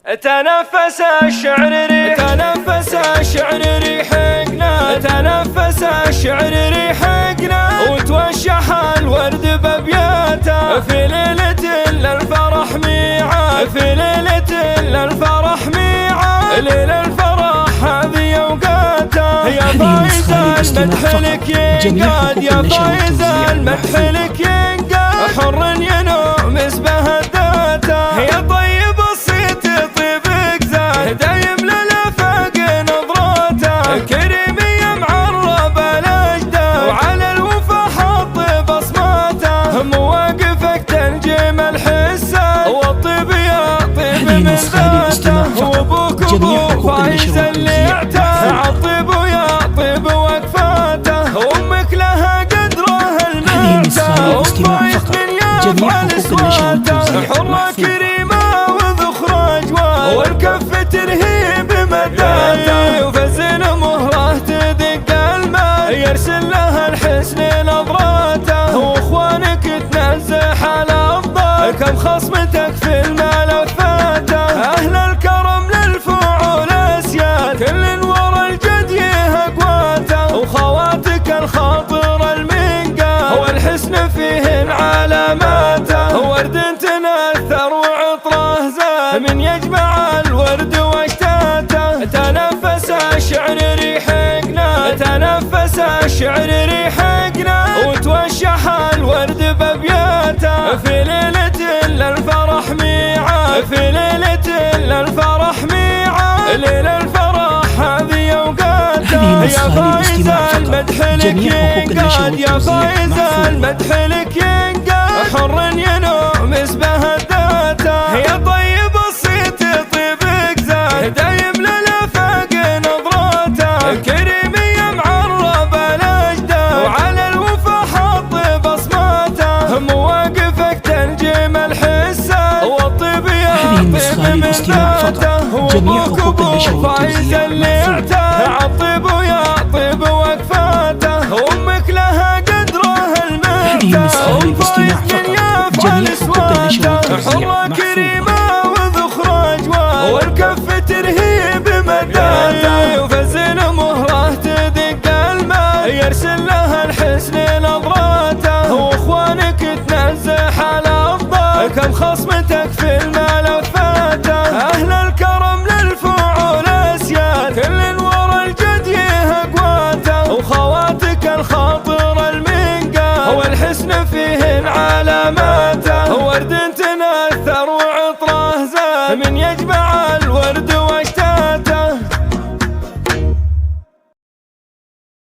تنفس الشعر ريح، تنفس الشعر ريحنا، تنفس الشعر ريحنا، وتوشح الورد بابياته في ليلة الفرح ميعاد، في ليلة الفرح ميعاد، ليلة الفرح هذه اوقاته. يا فايز المدح لك ينقاد، يا فايز المدح لك ينقاد، حر ينوم اسمه الداته. يا طيب الصيت طيبك زاد، دايم للافاق نظراته، كريمية معرب الاجداد، وعلى الوفا حط بصماته. مواقفك تنجم الحساد، والطيب يا طيب من ذاته، وابوك ابو فايز اللي اعتاد، عالطيب ويا طيب وقفاته، وامك لها قدره المعتاد، وفايز من يفعل اصواته، حرة كريمة وذخر اجواد، والكف ترهيب مداته، وفزن مهره تدق المال، يرسل لها الحسن نظراته، واخوانك تنزح على افضل، كم خصمتك في الملفات. اهل الكرم للفعول اسياد، كل ورا الجد يهقواته، وخواتك الخاطر المنقاد، والحسن فيهن علاماته، ورد تنثر وعطره زاد، من يجمع الورد واشتاته. تنفس الشعر ريحنا، تنفس الشعر ريحنا، وتوشح الورد بابياته في ليلة الفرح ميعاد، في ليلة الفرح ميعاد، ليلة الفرح هذه اوقاته. يا فايز المدح لك ينقاد، يا فايز المدح لك ينقاد، حر ينوم اسمه الداته. يا طيب الصيت طيبك زاد، دايم للافاق نظراته، كريمية معرب الاجداد، وعلى الوفا حط بصماته. مواقفك تنجم الحساد، والطيب يا طيب من ذاته، وابوك ابو فايز اللي اعتاد، عالطيب ويا طيب وقفاته، وامك لها قدره المعتاد، وفايز من يفعل اصواته، حرة كريمة وذخر اجواد، والكف ترهيب مداته، وفزن مهره تدق المال، يرسل لها الحسن نظراته، واخوانك تنزح على افضل، كم خصمتك في الملفات. اهل الكرم للفعول اسياد، كل ورا الجد يهقواته، وخواتك الخاطر المنقاد، والحسن فيهن علاماته، ورد تنثر وعطره زاد، من يجمع الورد